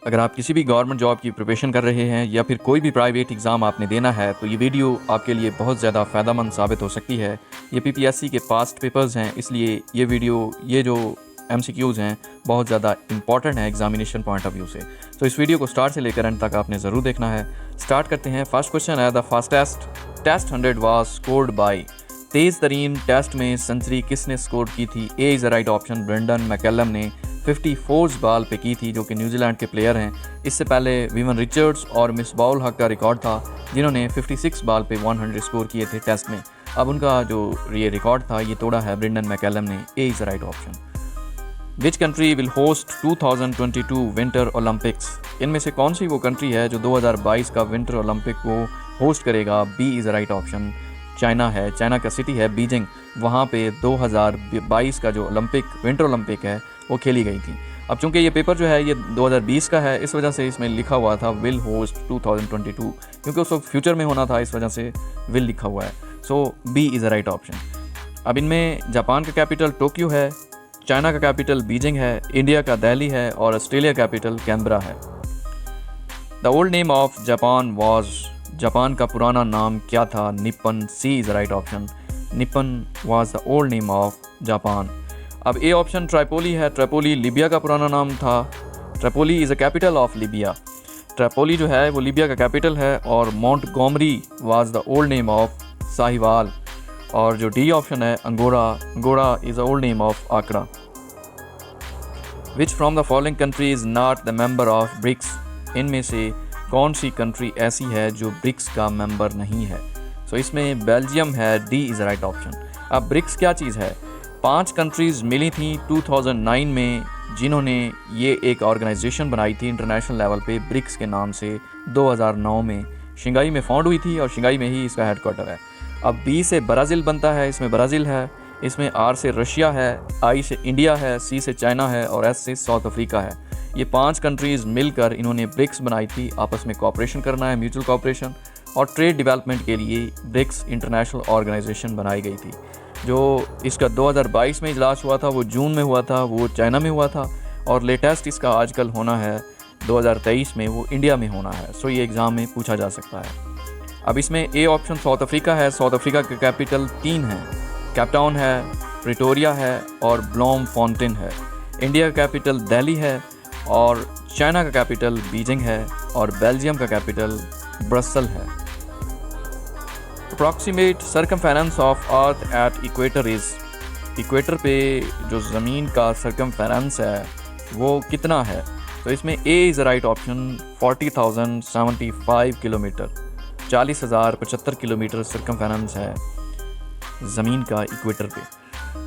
अगर आप किसी भी गवर्नमेंट जॉब की प्रिपरेशन कर रहे हैं या फिर कोई भी प्राइवेट एग्ज़ाम आपने देना है तो ये वीडियो आपके लिए बहुत ज़्यादा फ़ायदेमंद साबित हो सकती है। ये पीपीएससी के पास्ट पेपर्स हैं, इसलिए ये वीडियो ये जो एमसीक्यूज़ हैं बहुत ज़्यादा इंपॉर्टेंट है एग्जामिनेशन पॉइंट ऑफ व्यू से। तो इस वीडियो को स्टार्ट से लेकर एंड तक आपने ज़रूर देखना है। स्टार्ट करते हैं। फर्स्ट क्वेश्चन है, the fastest test 100 was scored by. तेज़ तरीन टेस्ट में सेंचुरी किसने स्कोर की थी? A is the right option, Brendon McCullum ने 54 बॉल पे की थी, जो कि न्यूजीलैंड के प्लेयर हैं। इससे पहले विवन रिचर्ड्स और मिसबाउल हक का रिकॉर्ड था, जिन्होंने 56 बॉल पे 100 स्कोर किए थे टेस्ट में। अब उनका जो ये रिकॉर्ड था ये तोड़ा है ब्रेंडन मैकलम ने। ए is the right option. Which country will host 2022 winter Olympics? इनमें से कौन सी वो कंट्री है जो 2022 का विंटर ओलंपिक को होस्ट करेगा? B is the right option, China है। चाइना का सिटी है बीजिंग, वहाँ पे 2022 का जो विंटर ओलंपिक है वो खेली गई थी। अब चूंकि ये पेपर जो है ये 2020 का है, इस वजह से इसमें लिखा हुआ था विल होस्ट 2022, क्योंकि उस वक्त फ्यूचर में होना था, इस वजह से विल लिखा हुआ है। So B is the right option. अब इनमें जापान का कैपिटल टोक्यो है, चाइना का कैपिटल बीजिंग है, इंडिया का दिल्ली है और ऑस्ट्रेलिया कैपिटल कैनबरा है। The old name of Japan was, Japan का पुराना नाम क्या था? Nippon. C is the right option, Nippon was the old name of Japan. अब ए ऑप्शन ट्राइपोली है। ट्राइपोली लीबिया का पुराना नाम था। Tripoli is the capital of Libya. Tripoli जो है वो लीबिया का कैपिटल है। और Montgomery was the old name of Sahiwal. और जो डी ऑप्शन है Angora, Angora is the old name of आकड़ा। Which from the following country is not the member of BRICS? इनमें से कौन सी कंट्री ऐसी है जो ब्रिक्स का मेंबर नहीं है? सो इसमें बेल्जियम है। D is the right option. अब ब्रिक्स क्या चीज़ है? 5 कंट्रीज़ मिली थी 2009 में, जिन्होंने ये एक ऑर्गेनाइजेशन बनाई थी इंटरनेशनल लेवल पे ब्रिक्स के नाम से। 2009 में शंघाई में फाउंड हुई थी और शंघाई में ही इसका हेडक्वार्टर है। अब बी से ब्राज़ील बनता है, इसमें ब्राज़ील है। इसमें आर से रशिया है, आई से इंडिया है, सी से चाइना है और एस से साउथ अफ्रीका है। ये 5 कंट्रीज़ मिलकर इन्होंने ब्रिक्स बनाई थी। आपस में कोऑपरेशन करना है, म्यूचुअल कोऑपरेशन और ट्रेड डेवलपमेंट के लिए ब्रिक्स इंटरनेशनल ऑर्गेनाइजेशन बनाई गई थी। जो इसका 2022 में इजलास हुआ था वो जून में हुआ था, वो चाइना में हुआ था। और लेटेस्ट इसका आजकल होना है 2023 में, वो इंडिया में होना है। सो ये एग्ज़ाम में पूछा जा सकता है। अब इसमें ए ऑप्शन साउथ अफ्रीका है। साउथ अफ्रीका के कैपिटल 3 हैं, कैपटाउन है, प्रिटोरिया है और ब्लॉम फाउंटेन है। इंडिया का कैपिटल दिल्ली है और चाइना का कैपिटल बीजिंग है और बेल्जियम का कैपिटल ब्रसल है। Approximate circumference of earth at equator is, equator पे जो ज़मीन का सर्कमफेरेंस है वो कितना है? तो इसमें ए is the right option, 40,075 kilometre, 40,075 kilometre circumference है ज़मीन का इक्वेटर पे।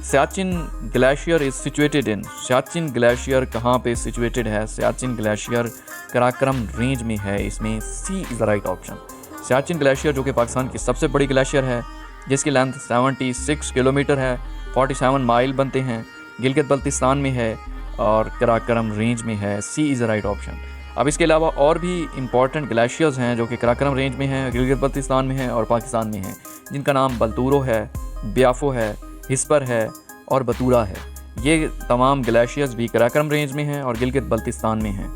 Siachen glacier is situated in, Siachen glacier कहाँ पे सिचुएटेड है? सियाचिन ग्लेशियर कराक्रम रेंज में है। इसमें C is the right option. Siachen glacier जो कि पाकिस्तान की सबसे बड़ी ग्लेशियर है, जिसकी लेंथ 76 किलोमीटर है, 47 माइल बनते हैं, गिलगित बल्तिस्तान में है और कराक्रम रेंज में है। सी इज़ द राइट ऑप्शन। अब इसके अलावा और भी इंपॉर्टेंट ग्लेशियर्स हैं जो कि कराक्रम रेंज में हैं, गिलगित बल्तिस्तान में हैं और पाकिस्तान में हैं, जिनका नाम बलतूरो है, ब्याफो है, हिस्पर है और बतूरा है। ये तमाम ग्लेशियर्स भी कराक्रम रेंज में हैं और गिलगित बल्तिस्तान में हैं।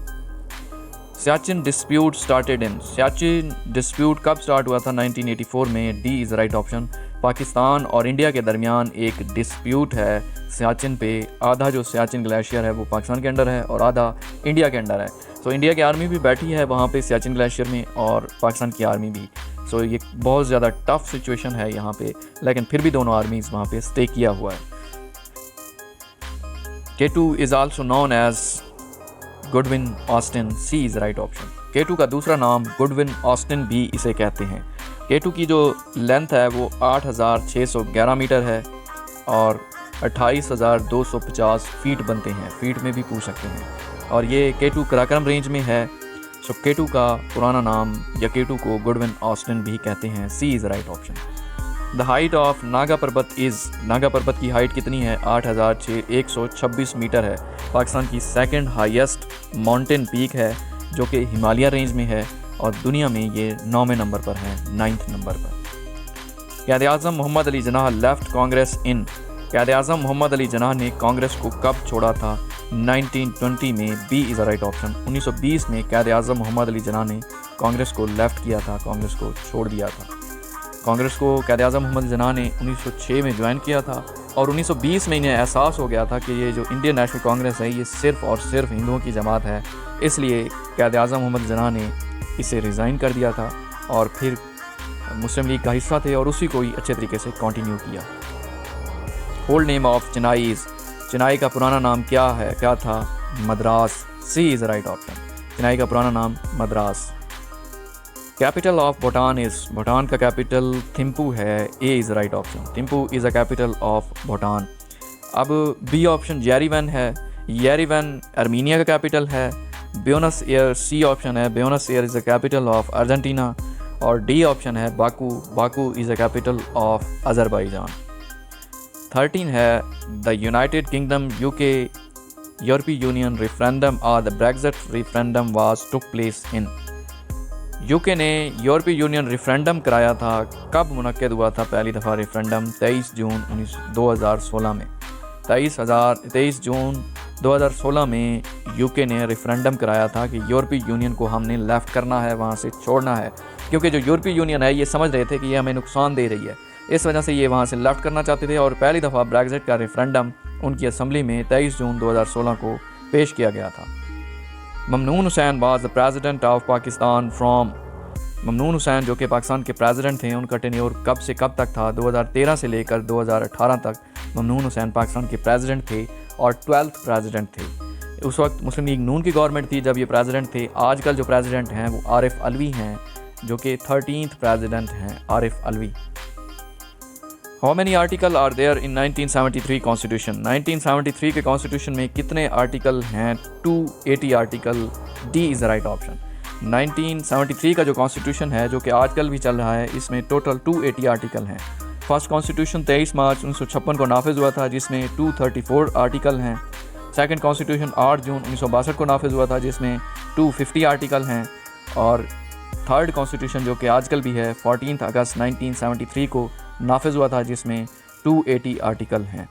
Siachen dispute started in, Siachen dispute कब स्टार्ट हुआ था? 1984 में। D is right option. Pakistan और इंडिया के दरमियान एक डिस्प्यूट है सियाचिन पे। आधा जो सियाचिन ग्लेशियर है वो पाकिस्तान के अंडर है और आधा इंडिया के अंडर है। सो इंडिया की आर्मी भी बैठी है वहाँ पे सियाचिन ग्लेशियर में और पाकिस्तान की आर्मी भी। सो ये बहुत ज़्यादा टफ सिचुएशन है यहाँ पे, लेकिन फिर भी दोनों आर्मीज़ वहाँ पे स्टे किया हुआ है। K2 is also known as Godwin Austen. C is right option. K2 का दूसरा नाम गुडविन ऑस्टिन भी इसे कहते हैं। K2 की जो लेंथ है वो 8,611 मीटर है और 28,250 फीट बनते हैं। फीट में भी पूछ सकते हैं। और ये K2 कराक्रम रेंज में है। सो K2 का पुराना नाम या K2 को गुडविन ऑस्टिन भी कहते हैं। C is right option. The height of Naga Parbat is, Naga पर्वत की हाइट कितनी है? 8,126 मीटर है। पाकिस्तान की सेकंड हाईएस्ट माउंटेन पीक है जो कि हिमालय रेंज में है और दुनिया में ये 9वें नंबर पर है, 9th नंबर पर। क़ायद-ए-आज़म मोहम्मद अली जिन्नाह लेफ्ट कांग्रेस इन, क़ायद-ए-आज़म मोहम्मद अली जिन्नाह ने कांग्रेस को कब छोड़ा था? 1920 में B is the right option. 1920 में क़ायद आज़म मोहम्मद अली जिन्ना ने कांग्रेस को लेफ़्ट किया था, कांग्रेस को छोड़ दिया था। कांग्रेस को क़ायद आज़म मोहम्मद जिन्ना ने 1906 में ज्वाइन किया था और 1920 में इन्हें एहसास हो गया था कि ये जो इंडियन नेशनल कांग्रेस है ये सिर्फ़ और सिर्फ हिंदुओं की जमात है, इसलिए क़ायद आज़म मोहम्मद जिन्ना ने इसे रिज़ाइन कर दिया था और फिर मुस्लिम लीग का हिस्सा थे और उसी को ही अच्छे तरीके से कंटिन्यू किया। Old name of Chennai, Chennai का पुराना नाम क्या था? Madras. C is the right option. Chennai का पुराना नाम Madras. Capital of Bhutan is, Bhutan का कैपिटल थिम्पू है। A is the right option. Thimphu is the capital of Bhutan. अब बी ऑप्शन येरेवन है। येरेवन आर्मीनिया का कैपिटल है। ब्यूनस एयर सी ऑप्शन है। Buenos Aires is the capital of Argentina. और डी ऑप्शन है Baku, Baku is the capital of Azerbaijan. 13 है the United kingdom UK यूरोपीय union referendum और the Brexit referendum was took place in. UK ने यूरोपीय union referendum कराया था, कब मुनक्किद हुआ था पहली दफ़ा रेफरेंडम? 23 जून 2016 में। 23 जून 2016 में यूके ने रेफरेंडम कराया था कि यूरोपीय यूनियन को हमने लेफ़्ट करना है, वहाँ से छोड़ना है, क्योंकि जो यूरोपीय यूनियन है ये समझ रहे थे कि ये हमें नुकसान दे रही है, इस वजह से ये वहाँ से लेफ़्ट करना चाहते थे। और पहली दफ़ा ब्रेक्जिट का रेफरेंडम उनकी असम्बली में 23 जून 2016 को पेश किया गया था। Mamnoon Hussain was the president of Pakistan from. Mamnoon Hussain जो कि पाकिस्तान के प्रेसिडेंट थे, उनका टेन्योर कब से कब तक था? 2013 से लेकर 2018 तक ममनून हुसैन पाकिस्तान के प्रेसिडेंट थे और 12th प्रेसिडेंट थे। उस वक्त मुस्लिम लीग नून की गवर्नमेंट थी जब ये प्रेसिडेंट थे। आजकल जो प्रेसिडेंट हैं वो आरिफ अलवी हैं, जो कि 13th प्रेसिडेंट हैं, Arif Alvi. How many article are there in 1973 constitution? 1973 के कॉन्स्टिट्यूशन में कितने आर्टिकल हैं? 280 article. D is the right option. 1973 का जो कॉन्स्टिट्यूशन है, जो कि आजकल भी चल रहा है, इसमें टोटल 280 आर्टिकल हैं। फर्स्ट कॉन्स्टिट्यूशन 23 मार्च 1956 को नाफिज हुआ था, जिसमें 234 आर्टिकल हैं। सेकंड कॉन्स्टिट्यूशन 8 जून 1962 को नाफिज हुआ था, जिसमें 250 आर्टिकल हैं। और थर्ड कॉन्स्टिट्यूशन जो कि आजकल भी है, 14 अगस्त 1973 को नाफिज हुआ था, जिसमें 280 आर्टिकल हैं।